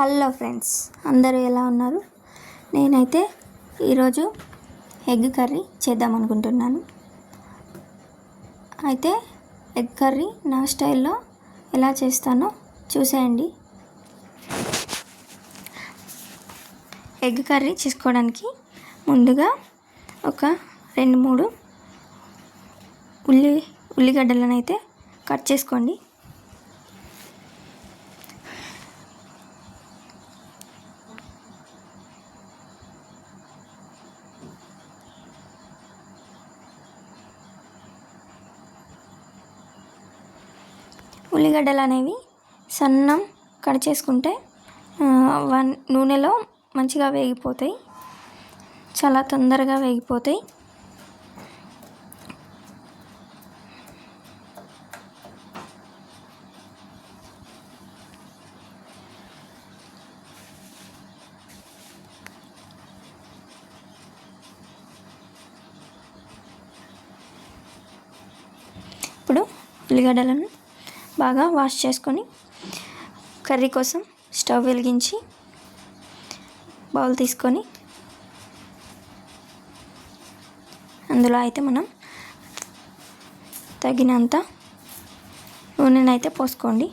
Hello friends, అందరూ ఎలా ఉన్నారు? నేనైతే ఈరోజు ఎగ్ కర్రీ చేద్దాం అనుకుంటున్నాను. అయితే ఎగ్ కర్రీ నా స్టైల్లో ఎలా చేస్తానో చూసేయండి. ఎగ్ కర్రీ చేసుకోవడానికి ముందుగా ఒక 2-3 ఉల్లిగడ్డలను అయితే కట్ చేసుకోండి. ఉల్లిగడ్డలు అనేవి సన్నం కట్ చేసుకుంటే నూనెలో మంచిగా వేగిపోతాయి, చాలా తొందరగా వేగిపోతాయి. ఇప్పుడు ఉల్లిగడ్డలను బాగా వాష్ చేసుకొని కర్రీ కోసం స్టవ్ వెలిగించి బౌల్ తీసుకొని అందులో అయితే మనం తగినంత నూనెను అయితే పోసుకోండి.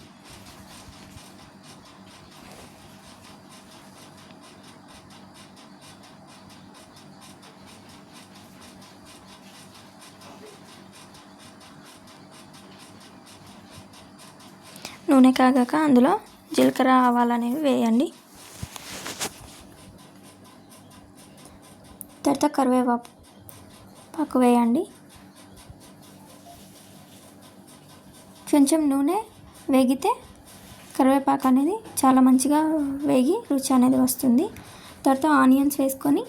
నూనె కాగాక అందులో జీలకర్ర ఆవాలు అనేవి వేయండి. తర్వాత కరివేపాకు వేయండి. కొంచెం నూనె వేగితే కరివేపాకు అనేది చాలా మంచిగా వేగి రుచి అనేది వస్తుంది. తర్వాత ఆనియన్స్ వేసుకొని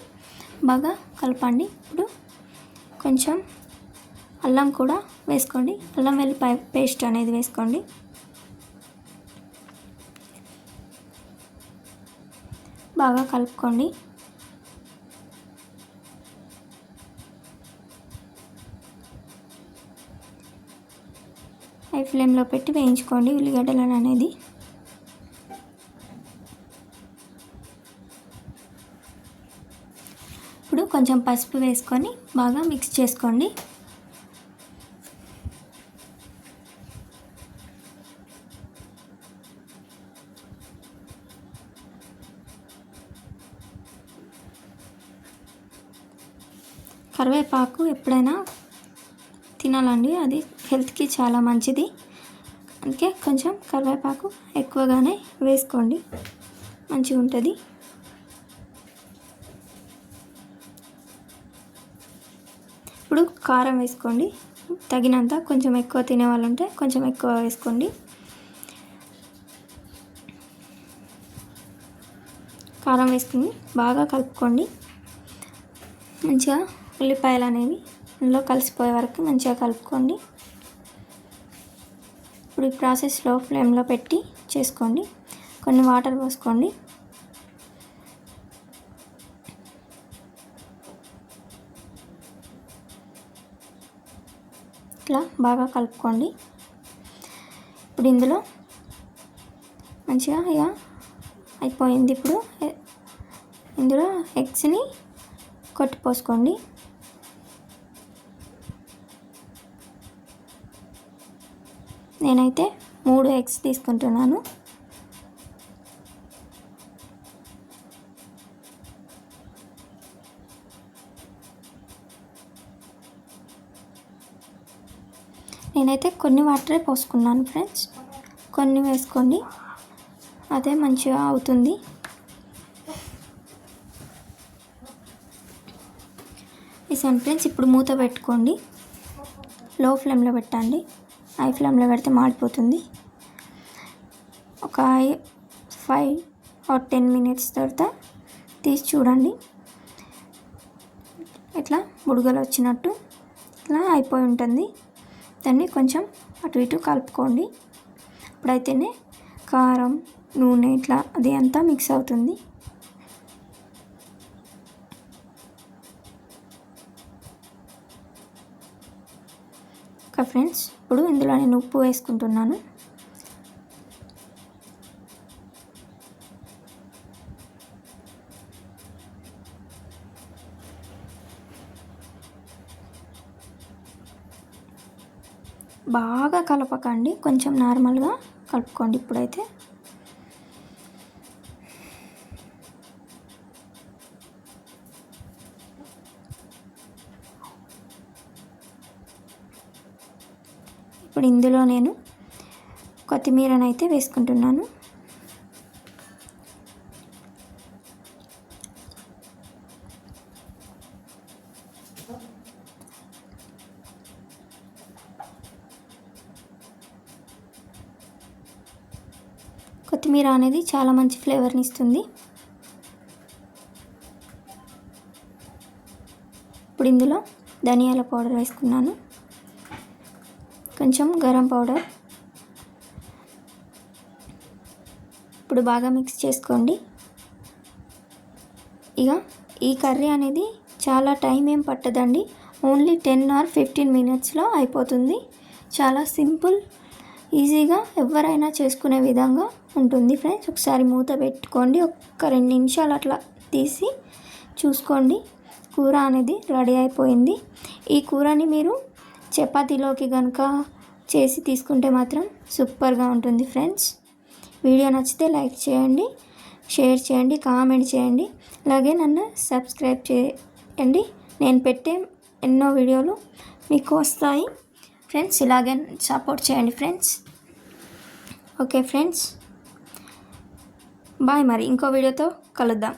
బాగా కలపండి. ఇప్పుడు కొంచెం అల్లం కూడా వేసుకోండి. అల్లం వెల్లిపాయ పేస్ట్ అనేది వేసుకోండి. బాగా కలుపుకోండి. హై ఫ్లేమ్లో పెట్టి వేయించుకోండి ఉల్లిగడ్డలను అనేది. ఇప్పుడు కొంచెం పసుపు వేసుకొని బాగా మిక్స్ చేసుకోండి. కరివేపాకు ఎప్పుడైనా తినాలండి, అది హెల్త్కి చాలా మంచిది. అందుకే కొంచెం కరివేపాకు ఎక్కువగానే వేసుకోండి, మంచిగా ఉంటుంది. ఇప్పుడు కారం వేసుకోండి తగినంత. కొంచెం ఎక్కువ తినేవాళ్ళు ఉంటే కొంచెం ఎక్కువ వేసుకోండి. కారం వేసుకుని బాగా కలుపుకోండి. మంచిగా ఉల్లిపాయలు అనేవి అందులో కలిసిపోయే వరకు మంచిగా కలుపుకోండి. ఇప్పుడు ఈ ప్రాసెస్ లో ఫ్లేమ్లో పెట్టి చేసుకోండి. కొన్ని వాటర్ పోసుకోండి. ఇట్లా బాగా కలుపుకోండి. ఇప్పుడు ఇందులో మంచిగా ఇక అయిపోయింది. ఇప్పుడు ఇందులో ఎగ్స్ని కొట్టి పోసుకోండి. నేనైతే 3 ఎగ్స్ తీసుకుంటున్నాను. నేనైతే కొన్ని వాటరే పోసుకున్నాను ఫ్రెండ్స్, కొన్ని వేసుకోండి, అదే మంచిగా అవుతుంది. ఇసాను ఫ్రెండ్స్. ఇప్పుడు మూత పెట్టుకోండి. లో ఫ్లేమ్లో పెట్టండి, హై ఫ్లేమ్లో పెడితే మాడిపోతుంది. ఒక 5 or 10 minutes తర్వాత తీసి చూడండి. ఇట్లా బుడగలు వచ్చినట్టు ఇట్లా అయిపోయి ఉంటుంది. దాన్ని కొంచెం అటు ఇటు కలుపుకోండి. ఇప్పుడైతేనే కారం నూనె ఇట్లా అది అంతా మిక్స్ అవుతుంది. ఫ్రెండ్స్, ఇప్పుడు ఇందులో నేను ఉప్పు వేసుకుంటున్నాను. బాగా కలపకండి, కొంచెం నార్మల్గా కలుపుకోండి. ఇప్పుడైతే ఇప్పుడు ఇందులో నేను కొత్తిమీరనైతే వేసుకుంటున్నాను. కొత్తిమీర అనేది చాలా మంచి ఫ్లేవర్ని ఇస్తుంది. ఇప్పుడు ఇందులో ధనియాల పౌడర్ వేసుకున్నాను, కొంచెం గరం పౌడర్. ఇప్పుడు బాగా మిక్స్ చేసుకోండి. ఇక ఈ కర్రీ అనేది చాలా టైం ఏం పట్టదండి, ఓన్లీ 10 or 15 minutesలో అయిపోతుంది. చాలా సింపుల్, ఈజీగా ఎవరైనా చేసుకునే విధంగా ఉంటుంది ఫ్రెండ్స్. ఒకసారి మూత పెట్టుకోండి, ఒక్క 2 నిమిషాలు అట్లా తీసి చూసుకోండి. కూర అనేది రెడీ అయిపోయింది. ఈ కూరని మీరు చపాతీలోకి కనుక చేసి తీసుకుంటే మాత్రం సూపర్గా ఉంటుంది ఫ్రెండ్స్. వీడియో నచ్చితే లైక్ చేయండి, షేర్ చేయండి, కామెంట్ చేయండి. అలాగే నన్ను సబ్స్క్రైబ్ చేయండి. నేను పెట్టే ఎన్నో వీడియోలు మీకు వస్తాయి ఫ్రెండ్స్. ఇలాగే సపోర్ట్ చేయండి ఫ్రెండ్స్. Okay friends, bye. మరి ఇంకో వీడియోతో కలుద్దాం.